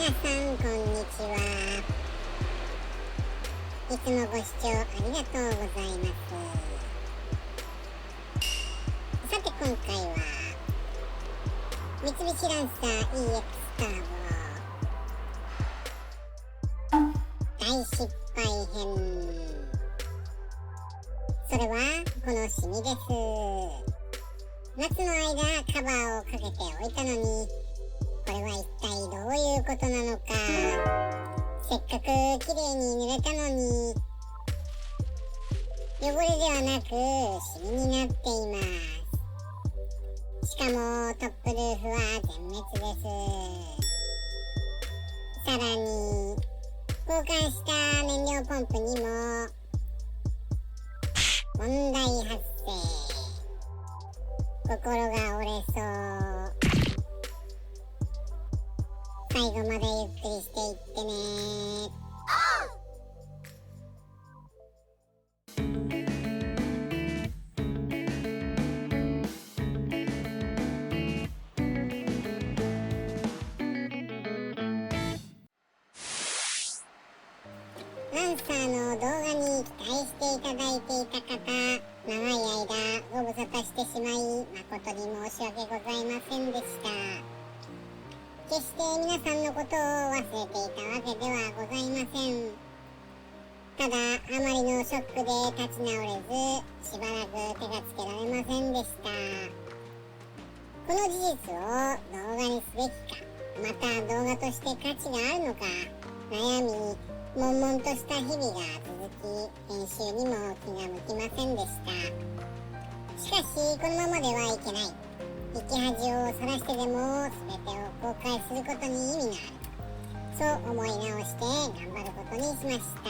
さんこんにちは。いつもご視聴ありがとうございます。さて今回は三菱ランサー EX ターボ大失敗編。それはこのシミです。夏の間カバーをかけておいたのに、これは一体どういうことなのか。せっかく綺麗に濡れたのに汚れではなくシミになっています。しかもトップルーフは全滅です。さらに交換した燃料ポンプにも問題発生。心が折れそう。最後までゆっくりしていってね。ランサーの動画に期待していただいていた方、長い間ご無沙汰してしまい誠に申し訳ございませんでした。決して皆さんのことを忘れていたわけではございません。ただあまりのショックで立ち直れず、しばらく手がつけられませんでした。この事実を動画にすべきか、また動画として価値があるのか悩み、悶々とした日々が続き、編集にも気が向きませんでした。しかしこのままではいけない。生き恥をさらしてでも全てを公開することに意味がある。そう思い直して頑張ることにしました。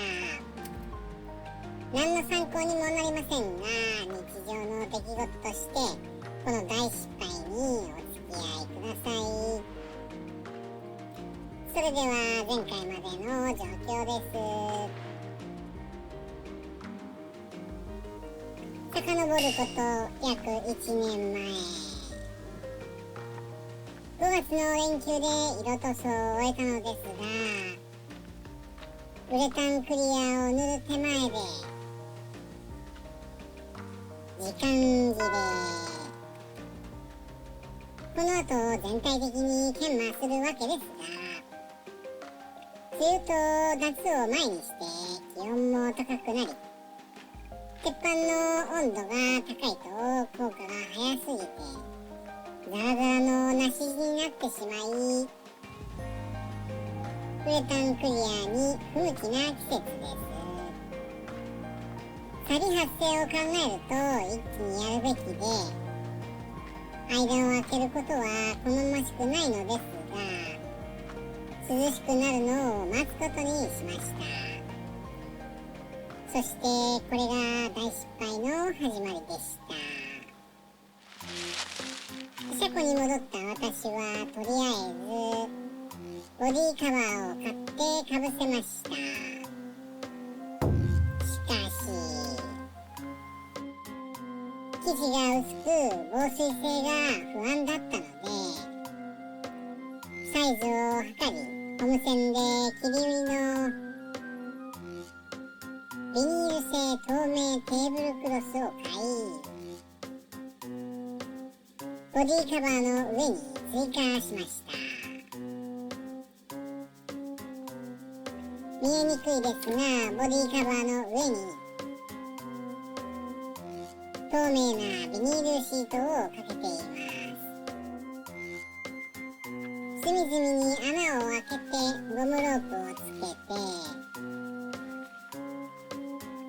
何の参考にもなりませんが、日常の出来事としてこの大失敗にお付き合いください。それでは前回までの状況です。遡ること約1年前、5月の連休で色塗装を終えたのですが、ウレタンクリアを塗る手前で時間切れ。この後全体的に研磨するわけですが、梅雨と夏を前にして気温も高くなり、鉄板の温度が高いと効果が早すぎてザラザラの梨地になってしまい、ウレタンクリアに不向きな季節です。サビ発生を考えると一気にやるべきで、間を空けることは好ましくないのですが、涼しくなるのを待つことにしました。そしてこれが大失敗の始まりでした。車庫に戻った私はとりあえずボディカバーを買ってかぶせました。しかし生地が薄く防水性が不安だったので、サイズを測りゴム線で切り売りのビニール製透明テーブルクロスを買い、ボディカバーの上に追加しました。見えにくいですが、ボディカバーの上に透明なビニールシートをかけています。隅々に穴を開けてゴムロープをつけて、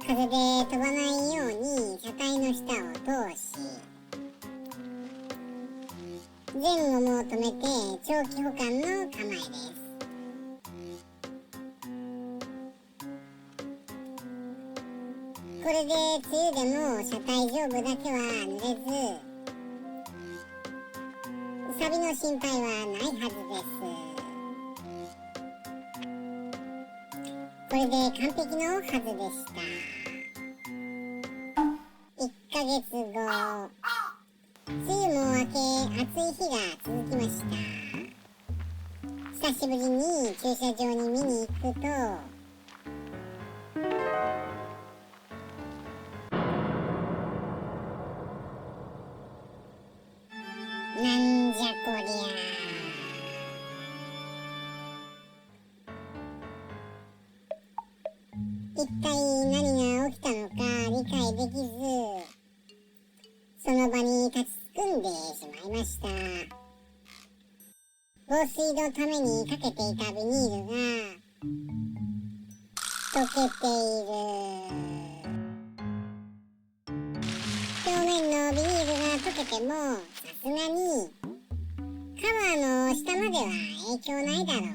風で飛ばないように車体の下を通し、前後も止めて長期保管の構えです。これで梅雨でも車体上部だけは濡れず、錆の心配はないはずです。これで完璧のはずでした。1ヶ月後、梅雨も明け暑い日が続きました。久久しぶりに駐車場に見に行くと、なんじゃこりゃ。一体何が起きたのか理解できず、その場に立ちすくんでしまいました。防水のためにかけていたビニールが溶けている。表面のビニールが溶けてもさすがにカバーの下までは影響ないだろう。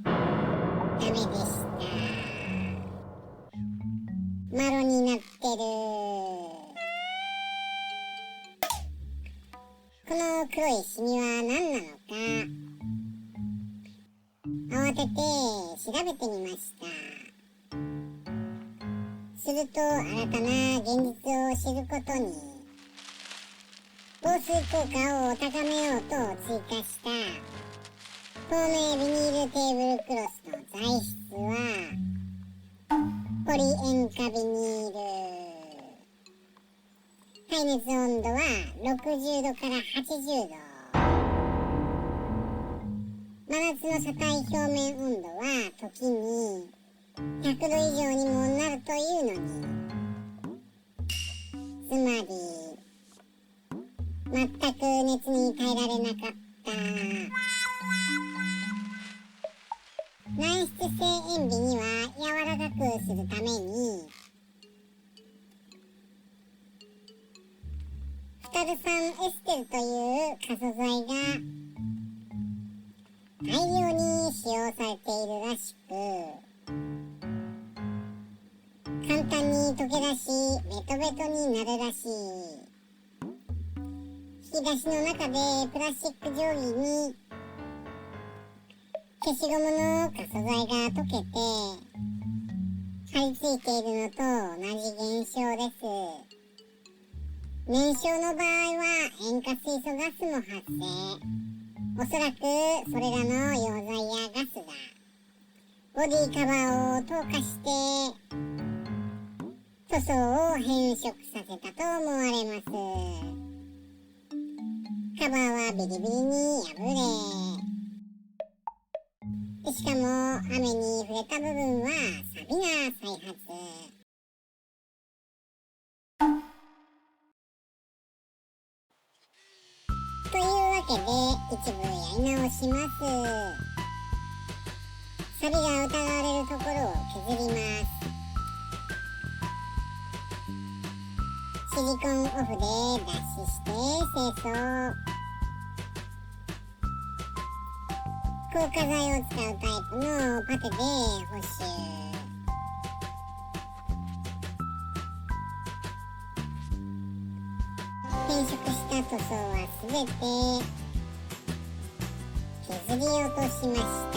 ダメでした。マロになってる。この黒いシミは何なのか慌てて調べてみました。すると新たな現実を知ることに、防水効果を高めようと追加した透明ビニールテーブルクロスの材質はポリ塩化ビニール。耐熱温度は60度から80度。真夏の車体表面温度は時に100度以上にもなるというのに、つまり全く熱に耐えられなかった。軟質性塩ビには柔らかくするためにフタル酸エステルという可素材が大量に使用されているらしく、簡単に溶け出しベトベトになるらしい。引き出しの中でプラスチック定規に消しゴムの可素材が溶けて貼り付いているのと同じ現象です。燃焼の場合は塩化水素ガスも発生。おそらくそれらの溶剤やガスがボディカバーを透過して塗装を変色させたと思われます。カバーはビリビリに破れ、しかも雨に触れた部分は錆が再発。というわけで一部やり直します。錆が疑われるところを削ります。シリコンオフで脱脂して清掃。硬化剤を使うタイプのパテで補修。変色した塗装はすべて削り落としました。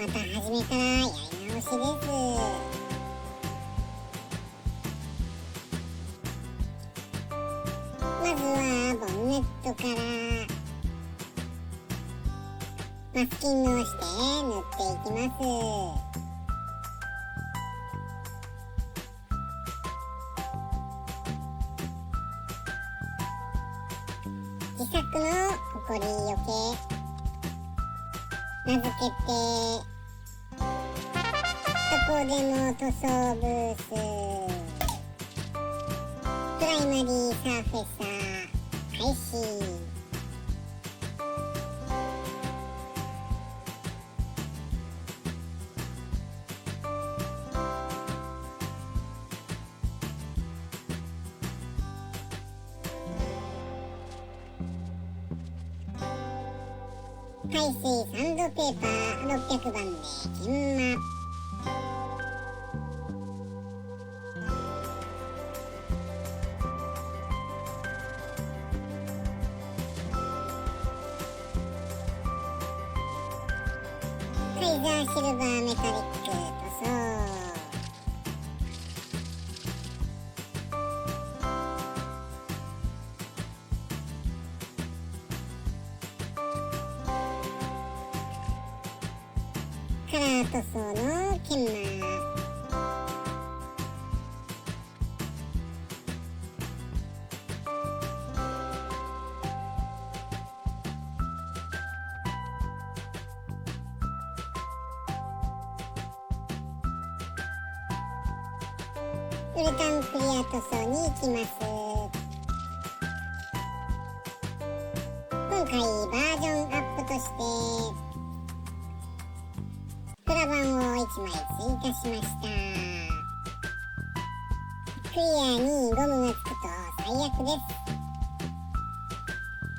また初めからやり直しです。まずはボンネットからマスキングをして塗っていきます。自作のホコリよけ名付けてどこでも塗装ブースプライマリーサーフェサー開始。耐水サンドペーパー600番で研磨。カイザーシルバーメタリック塗装。カラー塗装の研磨。ウレタンクリア塗装に行きます。今回バージョンアップとしてプラ板を1枚追加しました。クリアにゴムがつくと最悪です。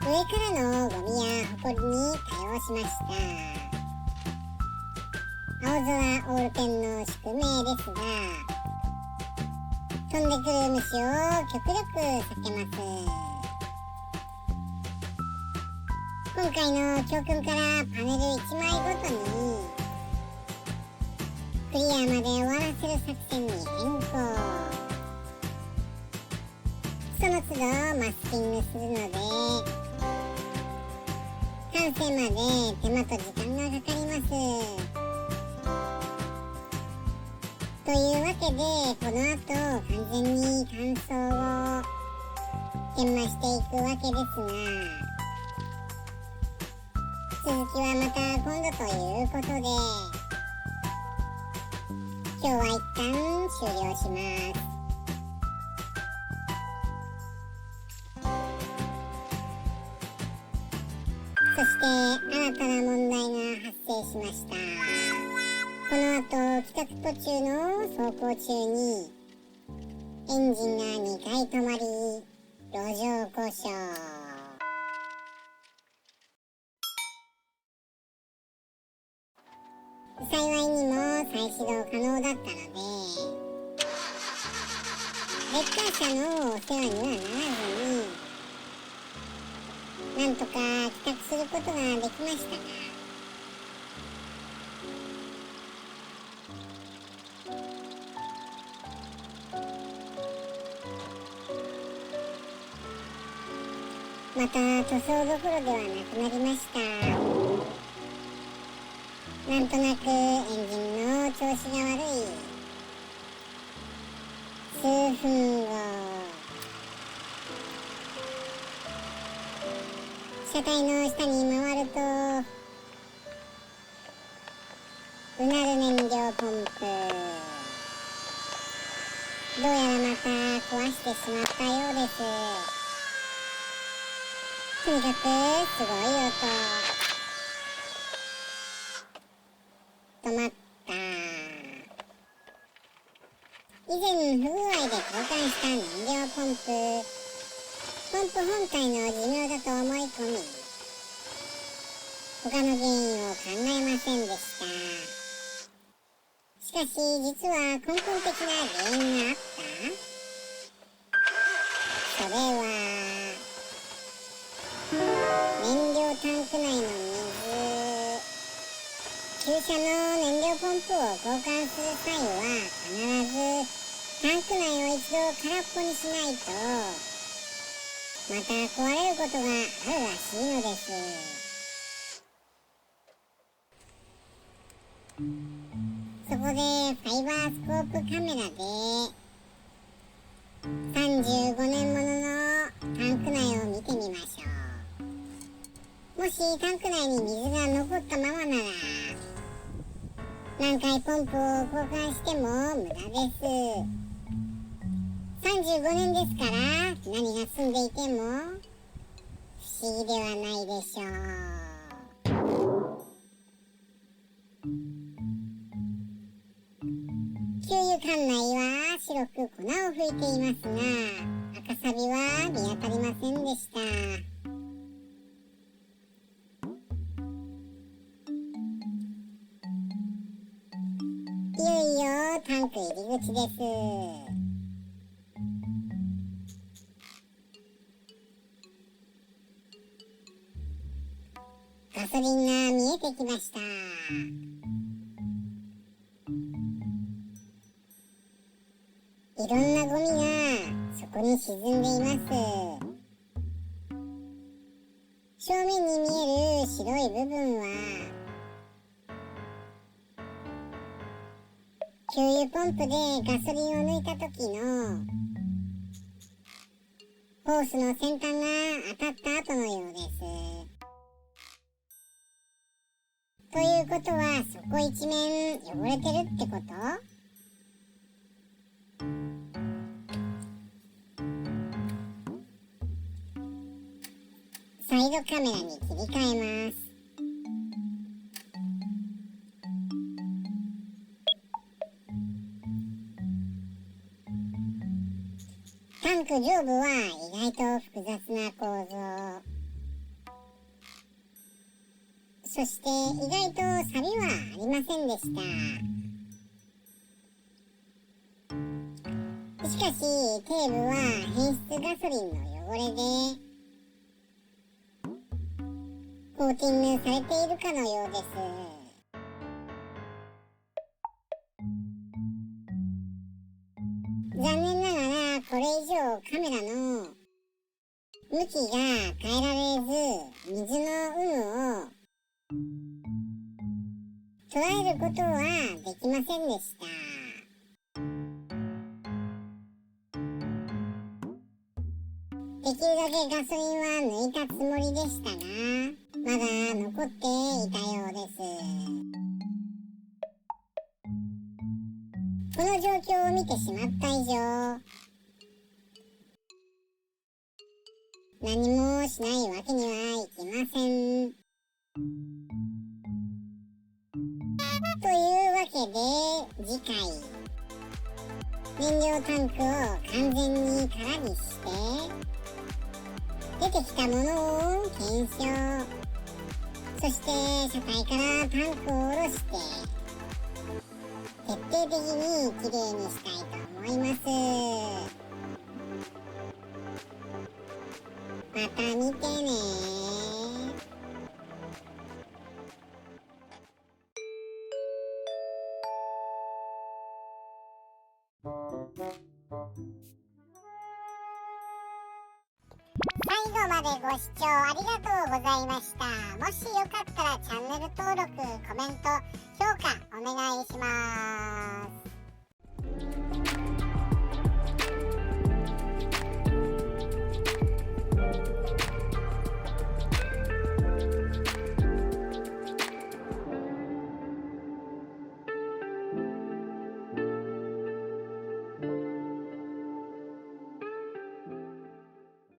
上からのゴミやホコリに対応しました。青空オールペンの宿命ですが、飛んでくる虫を極力避けます。今回の教訓からパネル1枚ごとにクリアまで終わらせる作戦に変更。その都度マスキングするので完成まで手間と時間がかかります。というわけでこの後完全に乾燥を研磨していくわけですが、続きはまた今度ということで、今日は一旦終了します。そして新たな問題が発生しました。この後帰宅途中の走行中にエンジンが2回止まり、路上故障。幸いにも再始動可能だったのでレッカー車のお世話にはならずになんとか帰宅することができましたが、また塗装どころではなくなりました。なんとなくエンジンの調子が悪い。数分後、車体の下に回るとうなる燃料ポンプ、どうやらまた壊してしまったようです。とにかくすごい音。止まった。以前不具合で交換した燃料ポンプ本体の寿命だと思い込み、他の原因を考えませんでした。しかし実は根本的な原因があった。それは燃料タンク内の水。旧車の燃料ポンプを交換する際は必ずタンク内を一度空っぽにしないとまた壊れることがあるらしいのです。そこでファイバースコープカメラで35年もののタンク内を見てみましょう。もしタンク内に水が残ったままなら何回ポンプを交換しても無駄です。35年ですから何が住んでいても不思議ではないでしょう。給油管内は白く粉を吹いていますが赤サビは見当たりませんでした。いよいよタンク入り口です。ガソリンが見えてきました。いろんなゴミがそこに沈んでいます。正面に見える白い部分は給油ポンプでガソリンを抜いた時のホースの先端が当たった後のようです。ということは、そこ一面汚れてるってこと？サイドカメラに切り替えます。タンク上部は意外と複雑な構造。そして意外と錆はありませんでした。しかし底部は変質ガソリンの汚れでコーティングされているかのようです。残念ながらこれ以上カメラの向きが変えられず、水の有無を捉えることはできませんでした。できるだけガソリンは抜いたつもりでしたが、まだ残っていたようです。この状況を見てしまった以上、何もしないわけにはいきません。というわけで、次回、燃料タンクを完全に空にして、出てきたものを検証。そして車体からタンクを下ろして、徹底的にきれいにしたいと思います。また見てね。最後までご視聴ありがとうございました。もしよかったらチャンネル登録、コメント、評価お願いします。